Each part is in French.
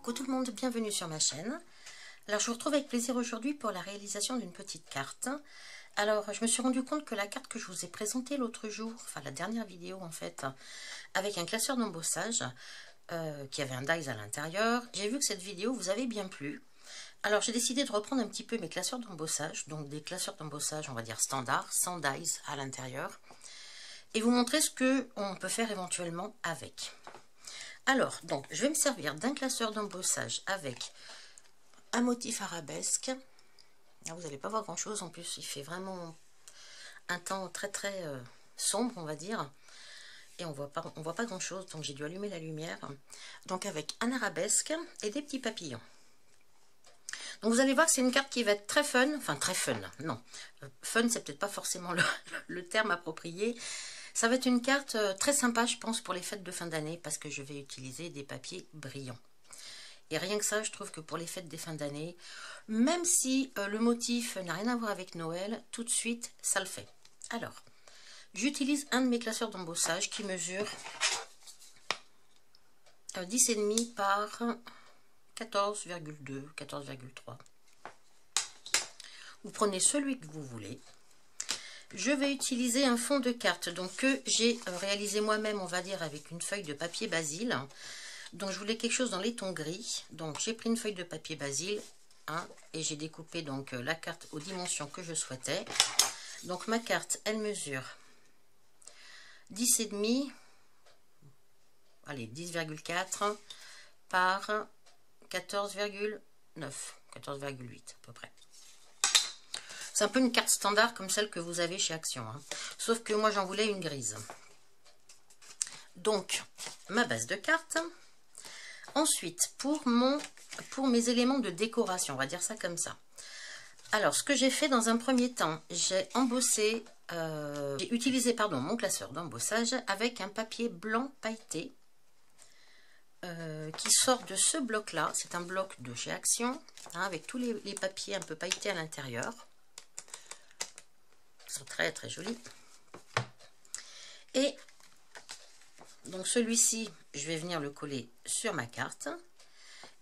Coucou tout le monde, bienvenue sur ma chaîne. Alors je vous retrouve avec plaisir aujourd'hui pour la réalisation d'une petite carte. Alors je me suis rendu compte que la carte que je vous ai présentée l'autre jour, enfin la dernière vidéo en fait, avec un classeur d'embossage qui avait un dies à l'intérieur, j'ai vu que cette vidéo vous avait bien plu. Alors j'ai décidé de reprendre un petit peu mes classeurs d'embossage, donc des classeurs d'embossage on va dire standard, sans dies à l'intérieur, et vous montrer ce qu'on peut faire éventuellement avec. Alors, donc, je vais me servir d'un classeur d'embossage avec un motif arabesque. Là, vous n'allez pas voir grand-chose. En plus, il fait vraiment un temps très sombre, on va dire. Et on voit pas grand-chose, donc j'ai dû allumer la lumière. Donc, avec un arabesque et des petits papillons. Donc, vous allez voir que c'est une carte qui va être très fun. Enfin, très fun, non. Fun, c'est peut-être pas forcément le terme approprié. Ça va être une carte très sympa, je pense, pour les fêtes de fin d'année, parce que je vais utiliser des papiers brillants. Et rien que ça, je trouve que pour les fêtes des fins d'année, même si le motif n'a rien à voir avec Noël, tout de suite, ça le fait. Alors, j'utilise un de mes classeurs d'embossage qui mesure 10,5 par 14,2, 14,3. Vous prenez celui que vous voulez. Je vais utiliser un fond de carte donc que j'ai réalisé moi-même, on va dire, avec une feuille de papier basil. Donc je voulais quelque chose dans les tons gris. Donc j'ai pris une feuille de papier basil et j'ai découpé donc la carte aux dimensions que je souhaitais. Donc ma carte, elle mesure 10,5, allez 10,4 par 14,9, 14,8 à peu près. C'est un peu une carte standard comme celle que vous avez chez Action. Sauf que moi, j'en voulais une grise. Donc, ma base de carte. Ensuite, pour mes éléments de décoration, on va dire ça comme ça. Alors, ce que j'ai fait dans un premier temps, j'ai utilisé mon classeur d'embossage avec un papier blanc pailleté qui sort de ce bloc-là. C'est un bloc de chez Action, avec tous les papiers un peu pailletés à l'intérieur. Sont très jolis. Et donc celui-ci, je vais venir le coller sur ma carte.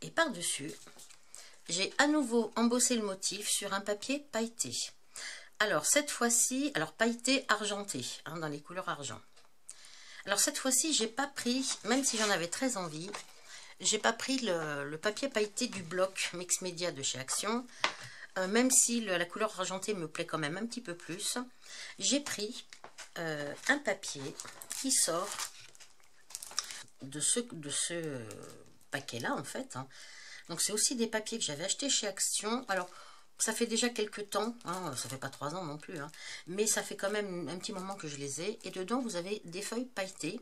Et par-dessus, j'ai à nouveau embossé le motif sur un papier pailleté. Alors cette fois-ci, pailleté argenté, dans les couleurs argent. Alors cette fois-ci, j'ai pas pris, même si j'en avais très envie, j'ai pas pris le papier pailleté du bloc Mix Media de chez Action. Même si la couleur argentée me plaît quand même un petit peu plus, j'ai pris un papier qui sort de ce paquet-là, en fait. Donc, c'est aussi des papiers que j'avais achetés chez Action. Alors, ça fait déjà quelques temps, ça fait pas 3 ans non plus, mais ça fait quand même un petit moment que je les ai. Et dedans, vous avez des feuilles pailletées,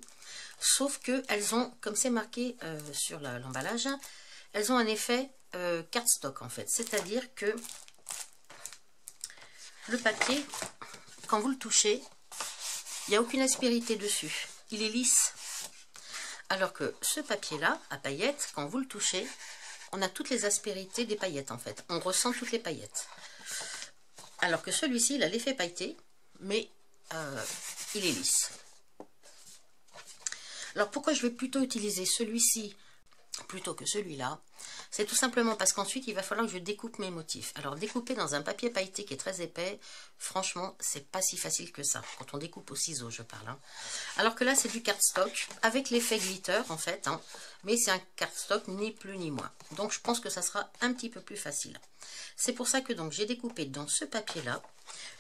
sauf que elles ont, comme c'est marqué sur l'emballage, elles ont un effet cardstock en fait, c'est-à-dire que le papier, quand vous le touchez, il n'y a aucune aspérité dessus, il est lisse. Alors que ce papier-là, à paillettes, quand vous le touchez, on a toutes les aspérités des paillettes en fait, on ressent toutes les paillettes. Alors que celui-ci, il a l'effet pailleté, mais il est lisse. Alors pourquoi je vais plutôt utiliser celui-ci plutôt que celui-là? C'est tout simplement parce qu'ensuite il va falloir que je découpe mes motifs. Alors découper dans un papier pailleté qui est très épais, franchement c'est pas si facile que ça, quand on découpe au ciseau je parle. Alors que là c'est du cardstock avec l'effet glitter en fait, mais c'est un cardstock ni plus ni moins. Donc je pense que ça sera un petit peu plus facile. C'est pour ça que donc j'ai découpé dans ce papier là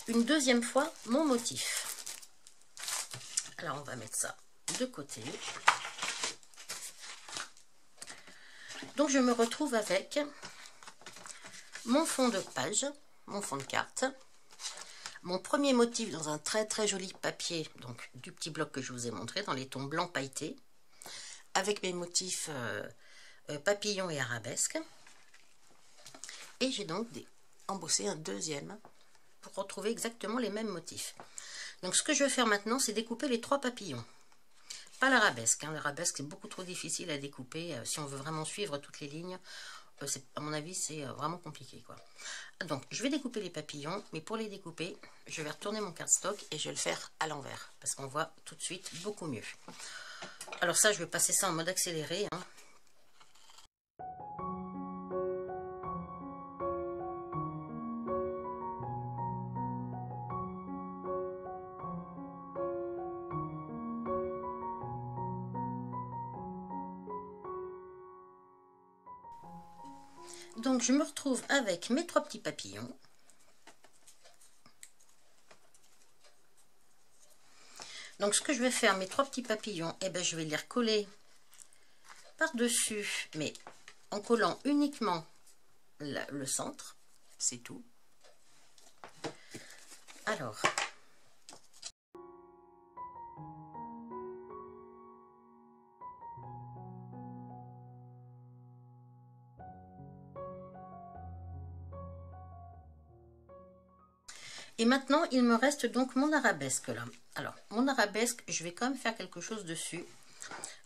une deuxième fois mon motif. Alors on va mettre ça de côté. Donc je me retrouve avec mon fond de page, mon fond de carte, mon premier motif dans un très joli papier, donc du petit bloc que je vous ai montré, dans les tons blanc pailletés, avec mes motifs papillons et arabesques. Et j'ai donc embossé un deuxième pour retrouver exactement les mêmes motifs. Donc ce que je vais faire maintenant, c'est découper les 3 papillons. Pas l'arabesque, l'arabesque c'est beaucoup trop difficile à découper, si on veut vraiment suivre toutes les lignes, à mon avis c'est vraiment compliqué quoi. Donc je vais découper les papillons, mais pour les découper, je vais retourner mon cardstock et je vais le faire à l'envers, parce qu'on voit tout de suite beaucoup mieux. Alors ça, je vais passer ça en mode accéléré. Donc je me retrouve avec mes 3 petits papillons. Donc ce que je vais faire, mes 3 petits papillons, eh ben, je vais les recoller par-dessus, mais en collant uniquement le centre, c'est tout. Alors, et maintenant, il me reste donc mon arabesque là. Alors, mon arabesque, je vais quand même faire quelque chose dessus.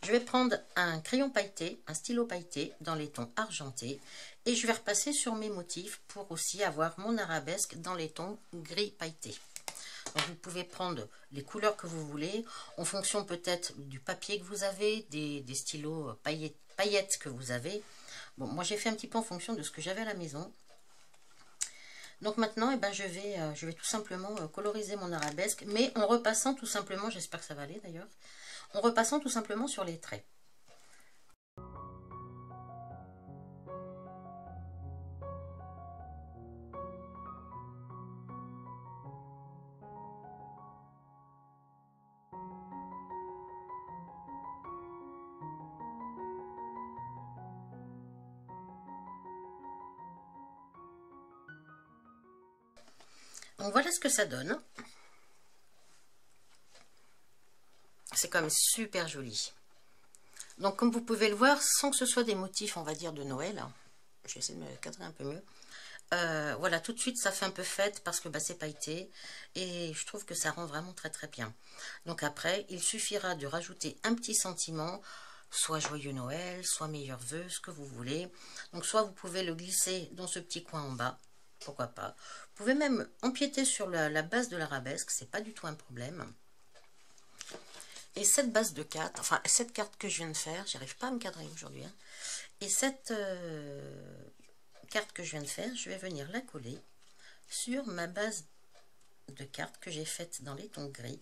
Je vais prendre un crayon pailleté, un stylo pailleté dans les tons argentés et je vais repasser sur mes motifs pour aussi avoir mon arabesque dans les tons gris pailleté. Donc vous pouvez prendre les couleurs que vous voulez en fonction peut-être du papier que vous avez, des stylos paillettes que vous avez. Bon, moi j'ai fait un petit peu en fonction de ce que j'avais à la maison. Donc maintenant, eh ben, je vais tout simplement coloriser mon arabesque, mais en repassant tout simplement, j'espère que ça va aller d'ailleurs, en repassant tout simplement sur les traits. Donc voilà ce que ça donne. C'est quand même super joli. Donc comme vous pouvez le voir, sans que ce soit des motifs, on va dire, de Noël, je vais essayer de me cadrer un peu mieux. Voilà, tout de suite ça fait un peu fête parce que bah, c'est pailleté et je trouve que ça rend vraiment très très bien. Donc après, il suffira de rajouter un petit sentiment, soit joyeux Noël, soit meilleurs vœux, ce que vous voulez. Donc soit vous pouvez le glisser dans ce petit coin en bas, pourquoi pas. Vous pouvez même empiéter sur la base de l'arabesque, c'est pas du tout un problème. Et cette base de 4, enfin cette carte que je viens de faire, j'arrive pas à me cadrer aujourd'hui, hein, et cette carte que je viens de faire, je vais venir la coller sur ma base de cartes que j'ai faite dans les tons gris.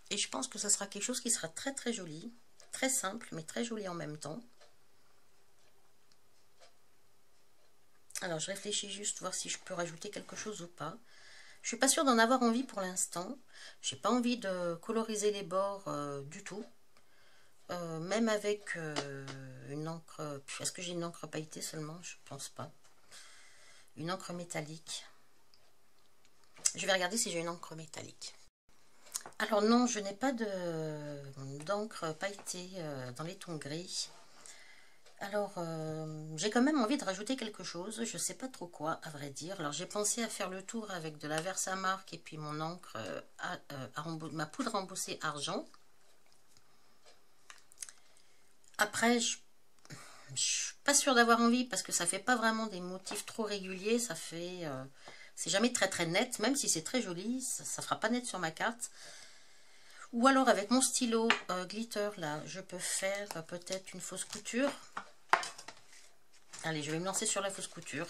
Et je pense que ça sera quelque chose qui sera très très joli, très simple, mais très joli en même temps. Alors je réfléchis juste voir si je peux rajouter quelque chose ou pas. Je suis pas sûre d'en avoir envie pour l'instant. J'ai pas envie de coloriser les bords du tout. Même avec une encre... Est-ce que j'ai une encre pailletée seulement? Je pense pas. Une encre métallique. Je vais regarder si j'ai une encre métallique. Alors non, je n'ai pas d'encre pailletée dans les tons gris. Alors, j'ai quand même envie de rajouter quelque chose. Je ne sais pas trop quoi, à vrai dire. Alors, j'ai pensé à faire le tour avec de la Versamark et puis mon encre, ma poudre embossée argent. Après, je ne suis pas sûre d'avoir envie parce que ça fait pas vraiment des motifs trop réguliers. Ça fait... c'est jamais très très net, même si c'est très joli. Ça fera pas net sur ma carte. Ou alors, avec mon stylo glitter, là, je peux faire peut-être une fausse couture. Allez, je vais me lancer sur la fausse couture.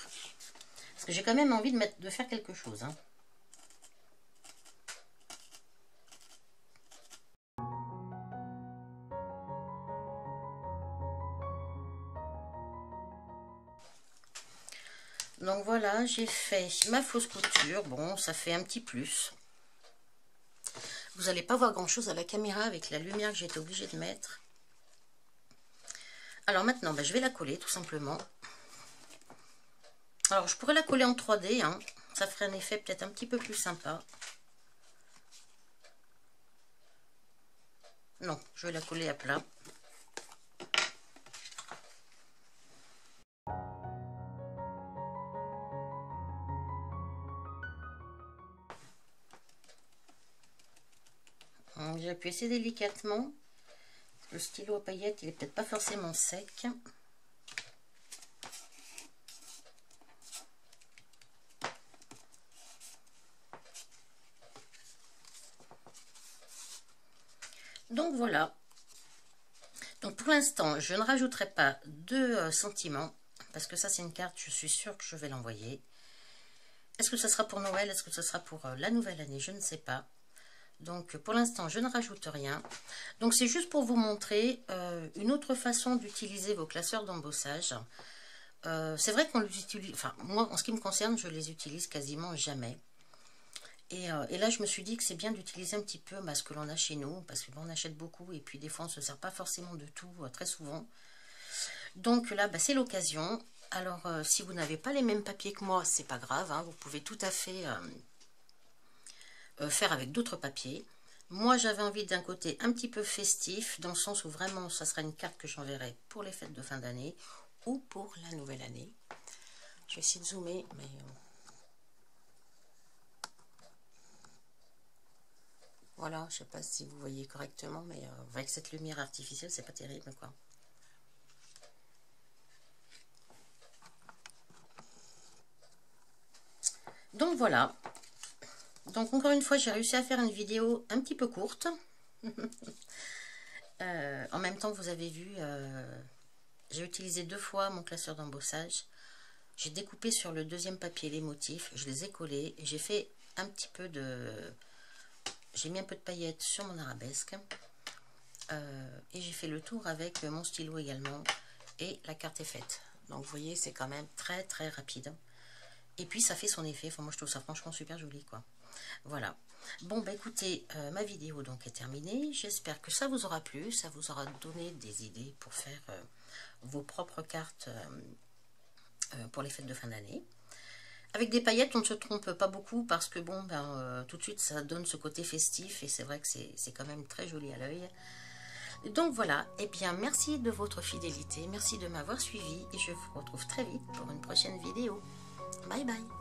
Parce que j'ai quand même envie de faire quelque chose. Hein. Donc voilà, j'ai fait ma fausse couture. Bon, ça fait un petit plus. Vous n'allez pas voir grand chose à la caméra avec la lumière que j'ai été obligée de mettre. Alors maintenant, je vais la coller tout simplement. Alors je pourrais la coller en 3D, hein. Ça ferait un effet peut-être un petit peu plus sympa. Non, je vais la coller à plat. J'appuie assez délicatement. Le stylo à paillettes, il est peut-être pas forcément sec. Donc voilà. Donc pour l'instant, je ne rajouterai pas de sentiments. Parce que ça, c'est une carte, je suis sûre que je vais l'envoyer. Est-ce que ça sera pour Noël? Est-ce que ça sera pour la nouvelle année? Je ne sais pas. Donc pour l'instant, je ne rajoute rien. Donc c'est juste pour vous montrer une autre façon d'utiliser vos classeurs d'embossage. C'est vrai qu'on les utilise, enfin moi en ce qui me concerne, je les utilise quasiment jamais. Et là, je me suis dit que c'est bien d'utiliser un petit peu ce que l'on a chez nous, parce que bon, on achète beaucoup, et puis des fois, on ne se sert pas forcément de tout, très souvent. Donc là, c'est l'occasion. Alors, si vous n'avez pas les mêmes papiers que moi, c'est pas grave, hein, vous pouvez tout à fait faire avec d'autres papiers. Moi, j'avais envie d'un côté un petit peu festif, dans le sens où vraiment, ça sera une carte que j'enverrai pour les fêtes de fin d'année, ou pour la nouvelle année. Je vais essayer de zoomer, mais... voilà, je sais pas si vous voyez correctement, mais avec cette lumière artificielle, c'est pas terrible, quoi. Donc voilà. Donc encore une fois, j'ai réussi à faire une vidéo un petit peu courte. En même temps, vous avez vu, j'ai utilisé 2 fois mon classeur d'embossage. J'ai découpé sur le deuxième papier les motifs, je les ai collés et j'ai fait un petit peu de... J'ai mis un peu de paillettes sur mon arabesque. Et j'ai fait le tour avec mon stylo également. Et la carte est faite. Donc vous voyez, c'est quand même très très rapide. Et puis ça fait son effet. Enfin, moi je trouve ça franchement super joli, quoi. Voilà. Bon, écoutez, ma vidéo donc est terminée. J'espère que ça vous aura plu. Ça vous aura donné des idées pour faire vos propres cartes pour les fêtes de fin d'année. Avec des paillettes, on ne se trompe pas beaucoup parce que bon, tout de suite, ça donne ce côté festif et c'est vrai que c'est quand même très joli à l'œil. Donc voilà, et bien merci de votre fidélité, merci de m'avoir suivi et je vous retrouve très vite pour une prochaine vidéo. Bye bye.